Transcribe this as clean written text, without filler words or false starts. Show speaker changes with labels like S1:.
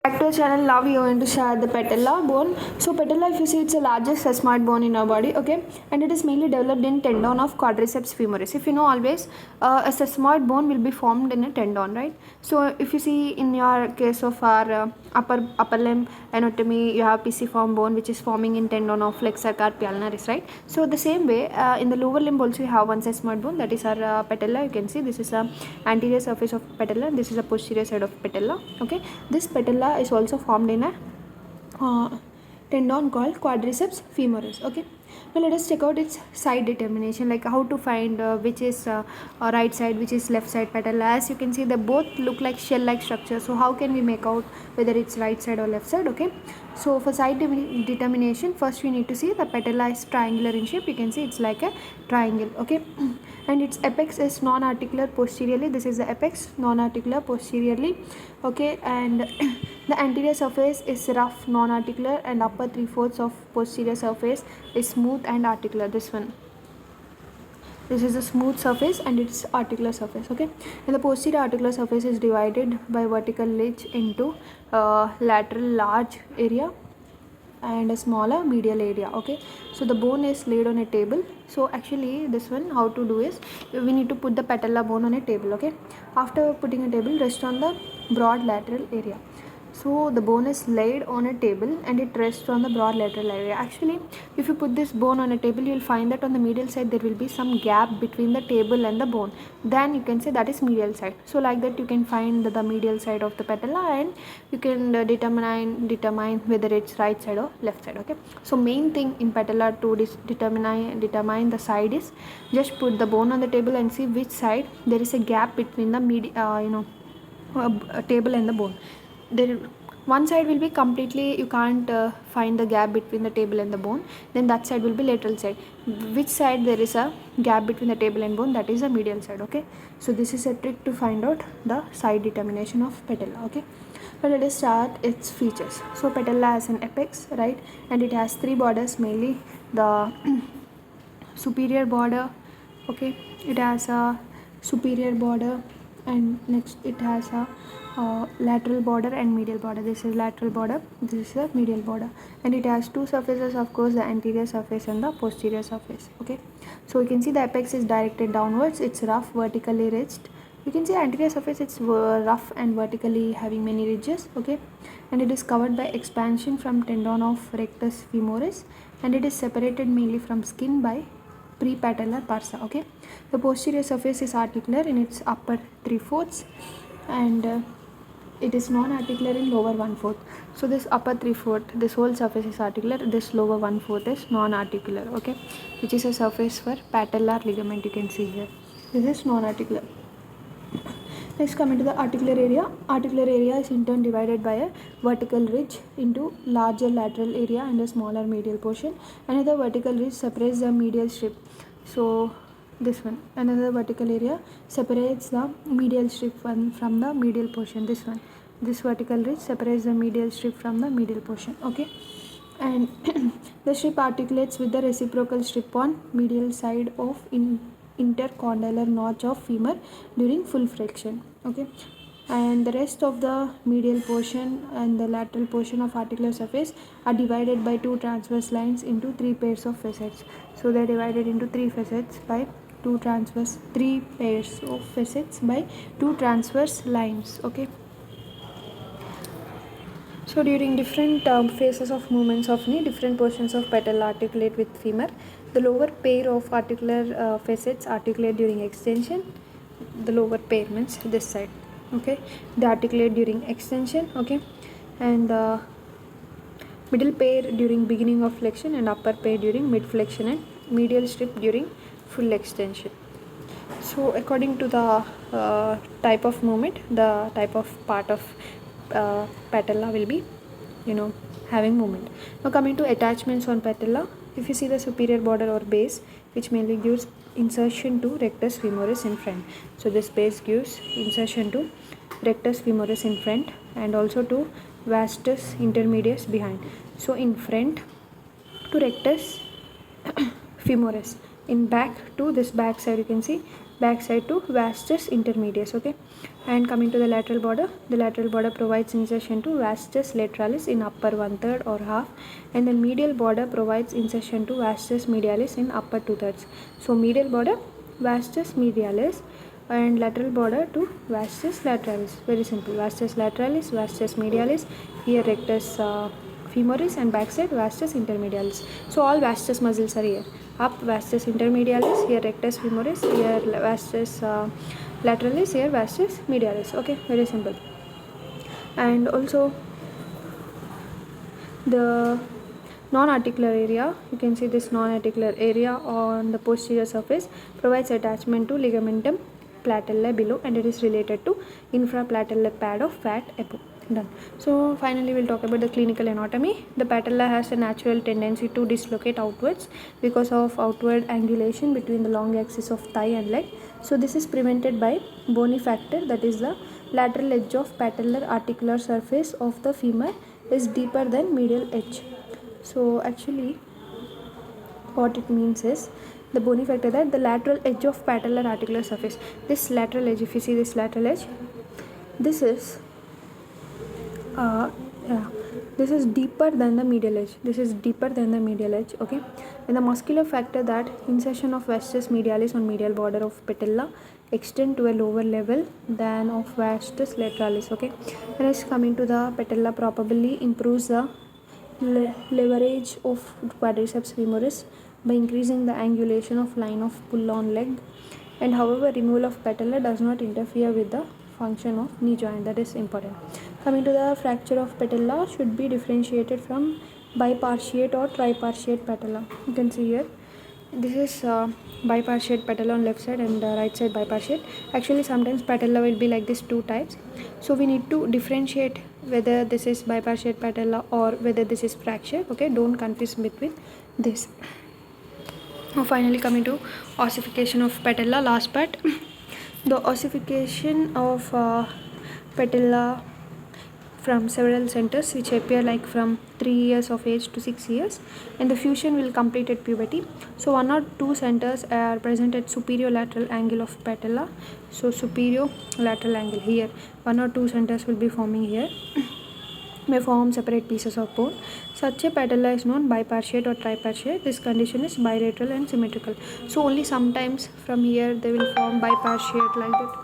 S1: Back to our channel. Now we are going to share the patella bone. So patella, if you see, it's the largest sesamoid bone in our body, okay, and it is mainly developed in tendon of quadriceps femoris. If you know, always a sesamoid bone will be formed in a tendon, right? So if you see in your case of our upper limb anatomy, you have pisiform bone which is forming in tendon of flexor carpi ulnaris, right? So the same way in the lower limb also you have one sesamoid bone, that is our patella. You can see this is a anterior surface of patella, this is a posterior side of patella, okay. This patella is also formed in a tendon called quadriceps femoris, okay. Now let us check out its side determination, like how to find which is right side, which is left side patella. As you can see, they both look like shell like structure, so how can we make out whether it's right side or left side, okay. So for side determination, first we need to see the patella is triangular in shape. You can see it's like a triangle, okay. And its apex is non-articular posteriorly. This is the apex, non-articular posteriorly, okay. And the anterior surface is rough, non-articular, and upper 3/4 of posterior surface is smooth and articular. This is a smooth surface and it's articular surface, okay. And the posterior articular surface is divided by vertical ridge into lateral large area and a smaller medial area, okay. So the bone is laid on a table. So actually this one, how to do is, we need to put the patella bone on a table, okay. After putting a table, rest on the broad lateral area. So the bone is laid on a table and it rests on the broad lateral area. Actually, if you put this bone on a table, you will find that on the medial side there will be some gap between the table and the bone. Then you can say that is medial side. So like that you can find the medial side of the patella, and you can determine whether it's right side or left side, okay. So main thing in patella to determine the side is, just put the bone on the table and see which side there is a gap between the table and the bone. There one side will be completely, you can't find the gap between the table and the bone, then that side will be lateral side. Which side there is a gap between the table and bone, that is the medial side, okay. So this is a trick to find out the side determination of patella, okay. But let us start its features. So patella has an apex, right, and it has three borders, mainly the superior border, okay. It has a superior border, and next it has a lateral border and medial border. This is lateral border, this is the medial border, and it has two surfaces, of course, the anterior surface and the posterior surface, okay. So you can see the apex is directed downwards, it's rough, vertically ridged. You can see anterior surface, it's rough and vertically having many ridges, okay. And it is covered by expansion from tendon of rectus femoris, and it is separated mainly from skin by prepatellar bursa, okay. The posterior surface is articular in its upper 3/4, and it is non-articular in lower 1/4. So this upper 3/4, this whole surface is articular, this lower 1/4 is non-articular, okay, which is a surface for patellar ligament. You can see here, this is non-articular. Next, coming to the articular area. Articular area is in turn divided by a vertical ridge into larger lateral area and a smaller medial portion. Another vertical ridge separates the medial strip. So this one, another vertical area separates the medial strip from the medial portion. This vertical ridge separates the medial strip from the medial portion, okay. And the strip articulates with the reciprocal strip on medial side of intercondylar notch of femur during full flexion, okay. And the rest of the medial portion and the lateral portion of articular surface are divided by two transverse lines into three pairs of facets. So they are divided into three pairs of facets by two transverse lines, okay. So during different phases of movements of knee, different portions of patella articulate with femur. The lower pair of articular facets articulate during extension. The lower pair means this side, okay. They articulate during extension, okay. And the middle pair during beginning of flexion, and upper pair during mid flexion, and medial strip during full extension. So according to the type of movement, the type of part of patella will be having movement. Now coming to attachments on patella, if you see the superior border or base, which mainly gives insertion to rectus femoris in front. So this base gives insertion to rectus femoris in front and also to vastus intermedius behind. So in front to rectus femoris, in back to this back side, you can see backside to vastus intermedius. Okay, and coming to the lateral border provides insertion to vastus lateralis in upper 1/3 or half, and the medial border provides insertion to vastus medialis in upper 2/3. So medial border vastus medialis and lateral border to vastus lateralis. Very simple. Vastus lateralis, vastus medialis, here rectus femoris, and backside vastus intermedialis. So all vastus muscles are here. Up vastus intermedialis, here rectus femoris, here vastus lateralis, here vastus medialis. Okay, very simple. And also the non-articular area, you can see this non-articular area on the posterior surface provides attachment to ligamentum patellae below, and it is related to infrapatellar pad of fat above. Done. So finally we'll talk about the clinical anatomy. The patella has a natural tendency to dislocate outwards because of outward angulation between the long axis of thigh and leg. So this is prevented by bony factor, that is the lateral edge of patellar articular surface of the femur is deeper than medial edge. So actually what it means is the bony factor, that the lateral edge of patellar articular surface, this lateral edge, if you see this lateral edge, this is this is deeper than the medial edge. This is deeper than the medial edge. Okay, and the muscular factor, that insertion of vastus medialis on medial border of patella extend to a lower level than of vastus lateralis. Okay, and as coming to the patella, probably improves the leverage of quadriceps femoris by increasing the angulation of line of pull on leg, and however removal of patella does not interfere with the function of knee joint. That is important. Coming to the fracture of patella, should be differentiated from bipartiate or tripartite patella. You can see here, this is bipartite patella on left side and right side bipartite. Actually sometimes patella will be like this, two types, so we need to differentiate whether this is bipartite patella or whether this is fracture. Okay, don't confuse between this. Now finally coming to ossification of patella, last part. The ossification of patella from several centers which appear like from 3 years of age to 6 years, and the fusion will complete at puberty. So 1 or 2 centers are present at superior lateral angle of patella. So superior lateral angle, here 1 or 2 centers will be forming here, may form separate pieces of bone. Such a patella is known bipartite or tripartite. This condition is bilateral and symmetrical. So only sometimes from here they will form bipartite like that.